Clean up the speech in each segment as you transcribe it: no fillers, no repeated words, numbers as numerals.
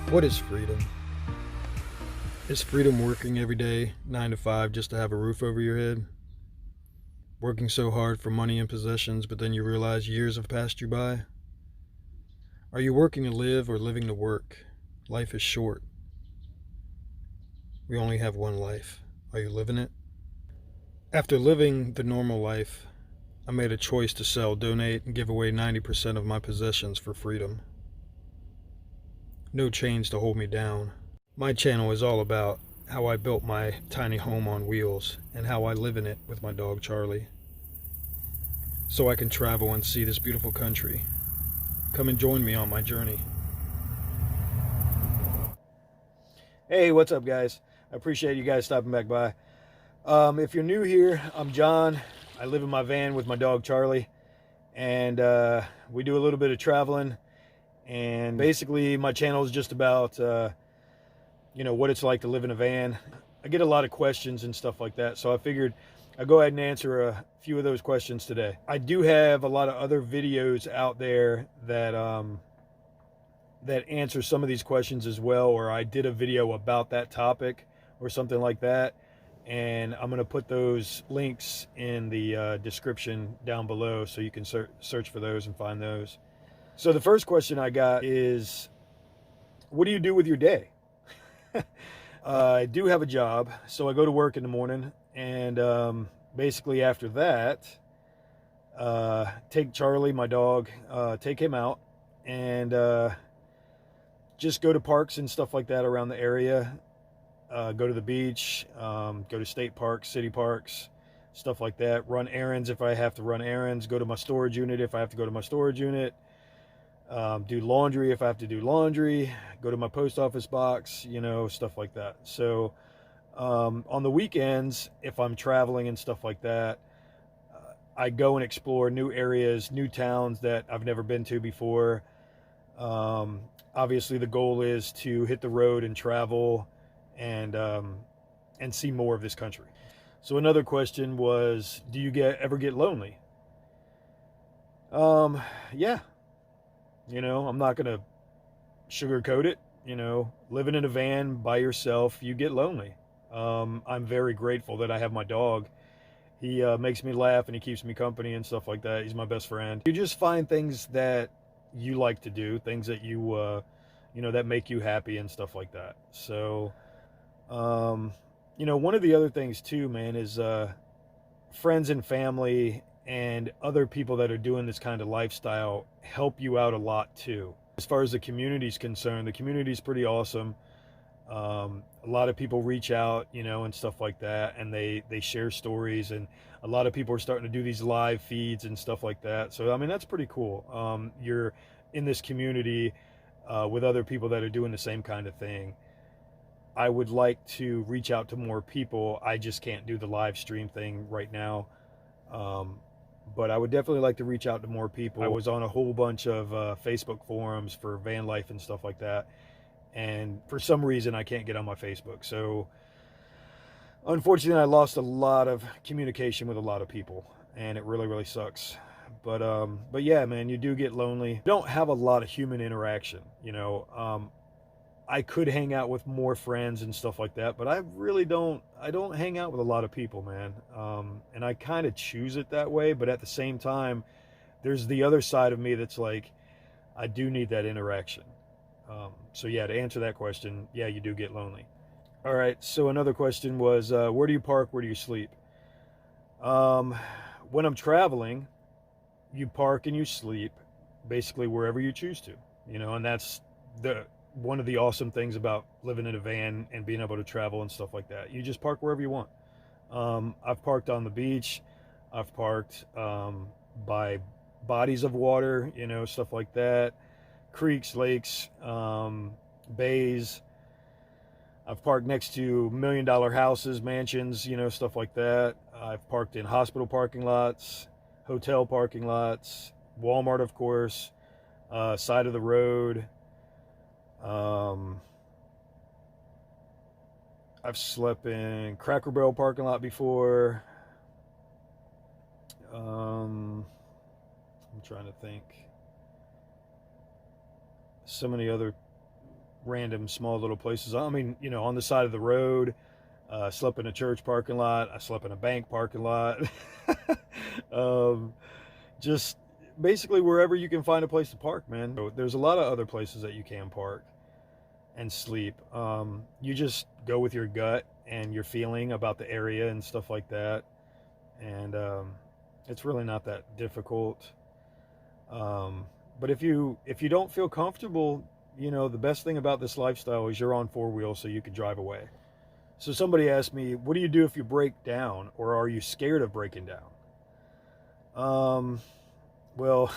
What is freedom? Is freedom working every day, 9 to 5, just to have a roof over your head? Working so hard for money and possessions, but then you realize years have passed you by? Are you working to live or living to work? Life is short. We only have one life. Are you living it? After living the normal life, I made a choice to sell, donate, and give away 90% of my possessions for freedom. No chains to hold me down. My channel is all about how I built my tiny home on wheels and how I live in it with my dog Charlie, so I can travel and see this beautiful country. Come and join me on my journey. Hey, what's up, guys? I appreciate you guys stopping back by. If you're new here, I'm John. I live in my van with my dog Charlie, and we do a little bit of traveling. And basically, my channel is just about what it's like to live in a van. I get a lot of questions and stuff like that, so I figured I'd go ahead and answer a few of those questions today. I do have a lot of other videos out there that that answer some of these questions as well, or I did a video about that topic or something like that, and I'm going to put those links in the description down below so you can search for those and find those. So the first question I got is, what do you do with your day? I do have a job, so I go to work in the morning, and basically after that, take Charlie, my dog, take him out, and just go to parks and stuff like that around the area. Go to the beach, go to state parks, city parks, stuff like that. Run errands if I have to run errands. Go to my storage unit if I have to go to my storage unit. Do laundry if I have to do laundry. Go to my post office box, stuff like that. So on the weekends, if I'm traveling and stuff like that, I go and explore new areas, new towns that I've never been to before. Obviously, the goal is to hit the road and travel and see more of this country. So another question was, do you ever get lonely? Yeah. I'm not going to sugarcoat it. Living in a van by yourself, you get lonely. I'm very grateful that I have my dog. He makes me laugh and he keeps me company and stuff like that. He's my best friend. You just find things that you like to do, things that you that make you happy and stuff like that. So, one of the other things too, man, is friends and family and other people that are doing this kind of lifestyle help you out a lot too. As far as the community is concerned, the community is pretty awesome. A lot of people reach out, and stuff like that, and they share stories, and a lot of people are starting to do these live feeds and stuff like that. So, I mean, that's pretty cool. You're in this community with other people that are doing the same kind of thing. I would like to reach out to more people. I just can't do the live stream thing right now. But I would definitely like to reach out to more people. I was on a whole bunch of Facebook forums for van life and stuff like that. And for some reason, I can't get on my Facebook. So unfortunately, I lost a lot of communication with a lot of people, and it really, really sucks. But yeah, man, you do get lonely. You don't have a lot of human interaction, I could hang out with more friends and stuff like that, but I don't hang out with a lot of people, man. And I kind of choose it that way, but at the same time, there's the other side of me that's like, I do need that interaction. So yeah, to answer that question, yeah, you do get lonely. All right, so another question was, where do you park, where do you sleep? When I'm traveling, you park and you sleep basically wherever you choose to, and that's one of the awesome things about living in a van and being able to travel and stuff like that. You just park wherever you want. I've parked on the beach. I've parked by bodies of water, stuff like that. Creeks, lakes, bays. I've parked next to $1 million houses, mansions, stuff like that. I've parked in hospital parking lots, hotel parking lots, Walmart, of course, side of the road. I've slept in Cracker Barrel parking lot before. I'm trying to think. So many other random small little places. I mean, you know, on the side of the road. I slept in a church parking lot. I slept in a bank parking lot. um, just basically wherever you can find a place to park, man. So there's a lot of other places that you can park and sleep. You just go with your gut and your feeling about the area and stuff like that. And it's really not that difficult. But if you don't feel comfortable, you know, the best thing about this lifestyle is you're on four wheels, so you can drive away. So somebody asked me, what do you do if you break down, or are you scared of breaking down? Well,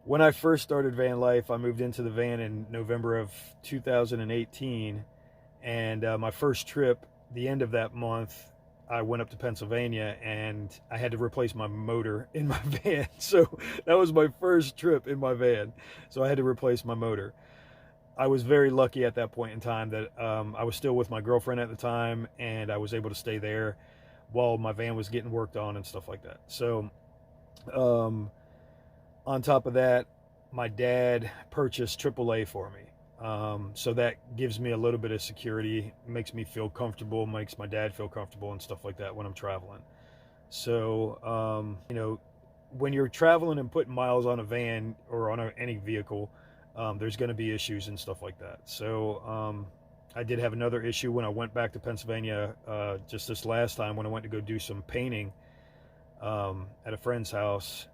when I first started van life, I moved into the van in November of 2018. And my first trip, the end of that month, I went up to Pennsylvania and I had to replace my motor in my van. So that was my first trip in my van. So I had to replace my motor. I was very lucky at that point in time that I was still with my girlfriend at the time, and I was able to stay there while my van was getting worked on and stuff like that. So on top of that, my dad purchased AAA for me. So that gives me a little bit of security, makes me feel comfortable, makes my dad feel comfortable and stuff like that when I'm traveling. So, you know, when you're traveling and putting miles on a van or on any vehicle, there's going to be issues and stuff like that. So I did have another issue when I went back to Pennsylvania just this last time when I went to go do some painting at a friend's house.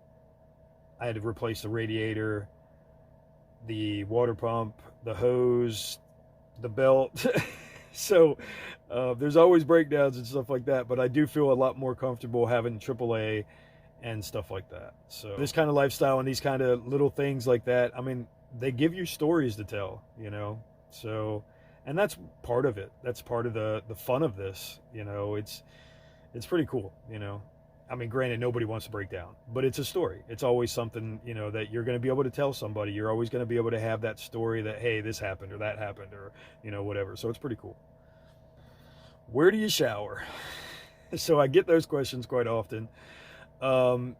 I had to replace the radiator, the water pump, the hose, the belt. So there's always breakdowns and stuff like that, but I do feel a lot more comfortable having AAA and stuff like that. So this kind of lifestyle and these kind of little things like that, I mean, they give you stories to tell, you know. So, and that's part of it. That's part of the fun of this, you know. It's pretty cool, you know. I mean, granted, nobody wants to break down, but it's a story. It's always something, you know, that you're going to be able to tell somebody. You're always going to be able to have that story that, hey, this happened or that happened or, you know, whatever. So it's pretty cool. Where do you shower? So I get those questions quite often.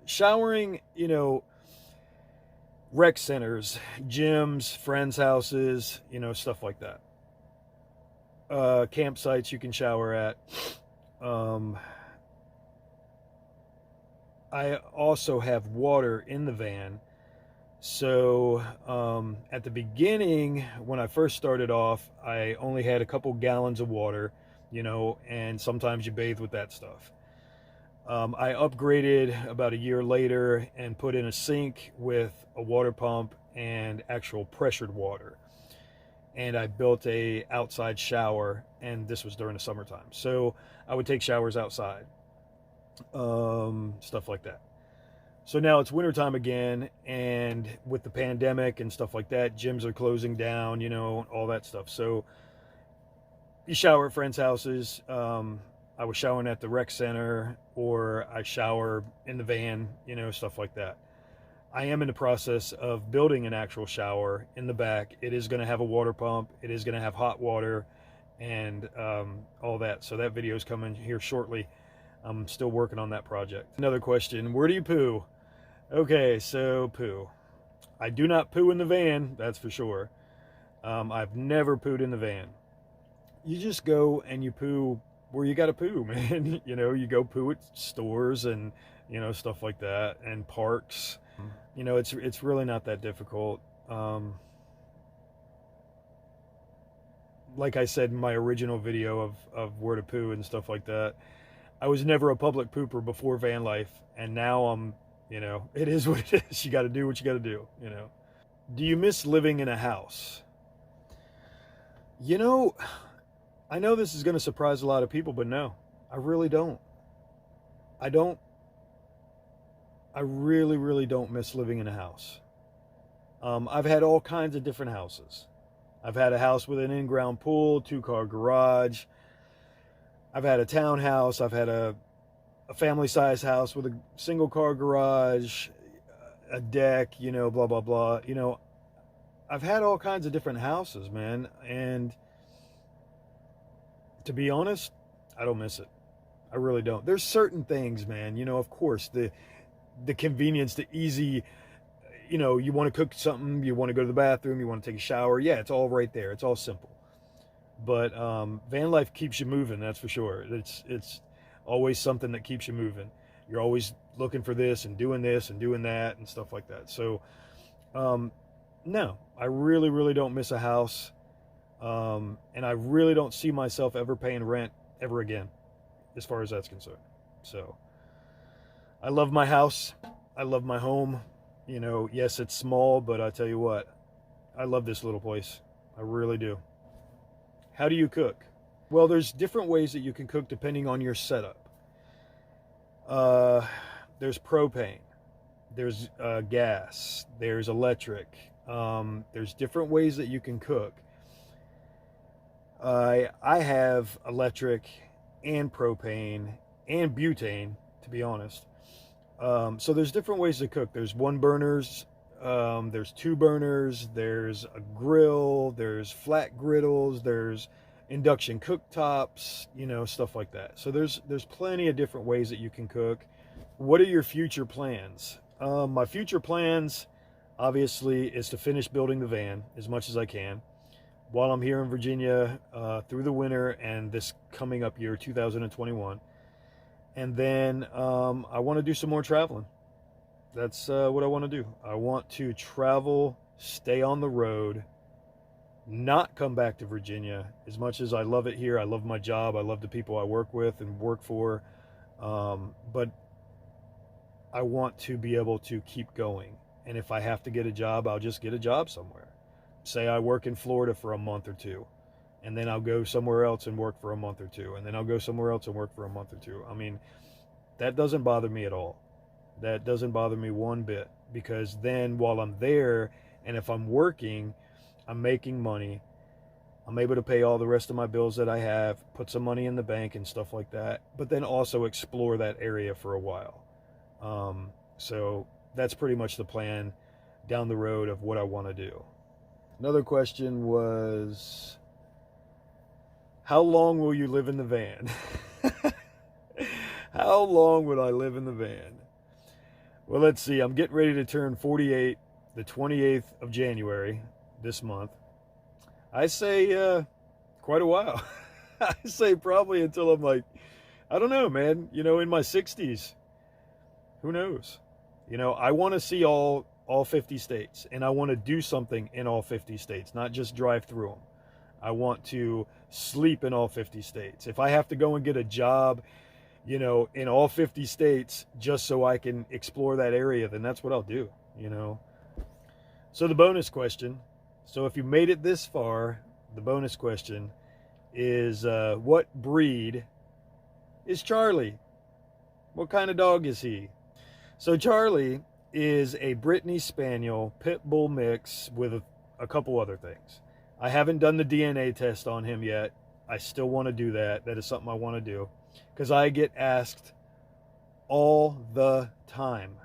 Showering, you know, rec centers, gyms, friends' houses, you know, stuff like that. Campsites you can shower at. I also have water in the van. So at the beginning, when I first started off, I only had a couple gallons of water, you know, and sometimes you bathe with that stuff. I upgraded about a year later and put in a sink with a water pump and actual pressured water. And I built a outside shower, and this was during the summertime. So I would take showers outside, stuff like that. So now it's wintertime again, and with the pandemic and stuff like that, gyms are closing down, you know, all that stuff. So you shower at friends' houses. I was showering at the rec center, or I shower in the van, you know, stuff like that. I am in the process of building an actual shower in the back. It is going to have a water pump. It is going to have hot water and all that. So that video is coming here shortly. I'm still working on that project. Another question, where do you poo? Okay, so poo. I do not poo in the van, that's for sure. I've never pooed in the van. You just go and you poo where you got to poo, man. You know, you go poo at stores and, you know, stuff like that, and parks. You know, it's really not that difficult. Like I said in my original video of where to poo and stuff like that, I was never a public pooper before van life, and now I'm, you know, it is what it is. You got to do what you got to do, you know. Do you miss living in a house? You know, I know this is going to surprise a lot of people, but no, I really don't. I don't. I really, really don't miss living in a house. I've had all kinds of different houses. I've had a house with an in-ground pool, 2-car garage. I've had a townhouse. I've had a family-sized house with a single-car garage, a deck, you know, blah, blah, blah. You know, I've had all kinds of different houses, man. And to be honest, I don't miss it. I really don't. There's certain things, man, you know, of course, the convenience, the easy, you know, you want to cook something, you want to go to the bathroom, you want to take a shower. Yeah, it's all right there. It's all simple. But van life keeps you moving, that's for sure. It's always something that keeps you moving. You're always looking for this and doing that and stuff like that. So no, I really don't miss a house. And I really don't see myself ever paying rent ever again, as far as that's concerned. So I love my house. I love my home. You know, yes, it's small, but I tell you what, I love this little place. I really do. How do you cook? Well, there's different ways that you can cook depending on your setup. There's propane, there's gas, there's electric. There's different ways that you can cook. I have electric and propane and butane, to be honest. So there's different ways to cook. There's one burners, there's two burners, there's a grill, there's flat griddles, there's induction cooktops, you know, stuff like that. So there's plenty of different ways that you can cook. What are your future plans? My future plans, obviously, is to finish building the van as much as I can while I'm here in Virginia through the winter and this coming up year, 2021. And then I want to do some more traveling. That's what I want to do. I want to travel, stay on the road, not come back to Virginia. As much as I love it here, I love my job, I love the people I work with and work for, but I want to be able to keep going. And if I have to get a job, I'll just get a job somewhere. Say I work in Florida for a month or two, and then I'll go somewhere else and work for a month or two, and then I'll go somewhere else and work for a month or two. I mean, that doesn't bother me at all. That doesn't bother me one bit, because then while I'm there, and if I'm working, I'm making money, I'm able to pay all the rest of my bills that I have, put some money in the bank and stuff like that, but then also explore that area for a while. So that's pretty much the plan down the road of what I want to do. Another question was, how long will you live in the van? How long would I live in the van? Well, let's see. I'm getting ready to turn 48 the 28th of January this month. I say quite a while. I say probably until I'm like, I don't know, man, you know, in my 60s. Who knows? You know, I want to see all 50 states, and I want to do something in all 50 states, not just drive through them. I want to sleep in all 50 states. If I have to go and get a job, you know, in all 50 states just so I can explore that area, then that's what I'll do, you know. So the bonus question, so if you made it this far, the bonus question is, what breed is Charlie? What kind of dog is he? So Charlie is a Brittany Spaniel Pit Bull mix with a couple other things. I haven't done the DNA test on him yet. I still want to do that. That is something I want to do, because I get asked all the time,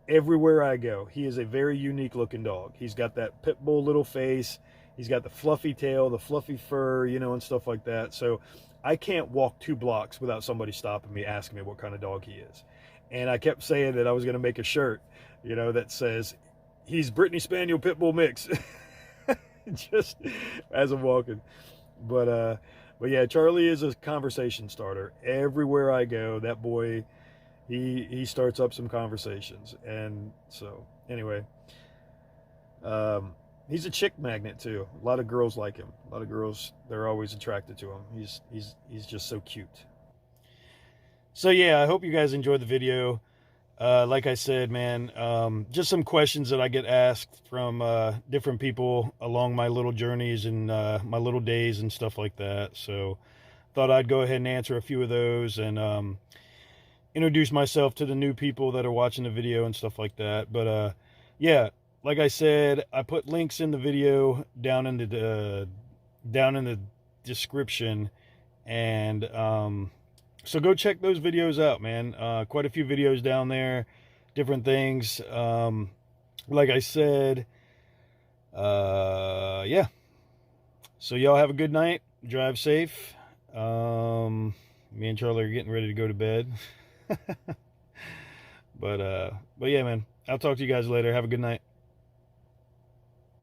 everywhere I go. He is a very unique looking dog. He's got that pit bull little face. He's got the fluffy tail, the fluffy fur, you know, and stuff like that. So I can't walk 2 blocks without somebody stopping me, asking me what kind of dog he is. And I kept saying that I was going to make a shirt, you know, that says, he's Brittany Spaniel Pit Bull mix. Just as I'm walking. But yeah, Charlie is a conversation starter. Everywhere I go, that boy, he starts up some conversations. And so, anyway, he's a chick magnet too. A lot of girls like him. A lot of girls, they're always attracted to him. He's just so cute. So yeah, I hope you guys enjoyed the video. Like I said, man, just some questions that I get asked from different people along my little journeys and my little days and stuff like that. So thought I'd go ahead and answer a few of those and introduce myself to the new people that are watching the video and stuff like that. But yeah, like I said, I put links in the video down in the description, and so go check those videos out, man. Quite a few videos down there, different things. Like I said, yeah. So y'all have a good night. Drive safe. Me and Charlie are getting ready to go to bed. But yeah, man, I'll talk to you guys later. Have a good night.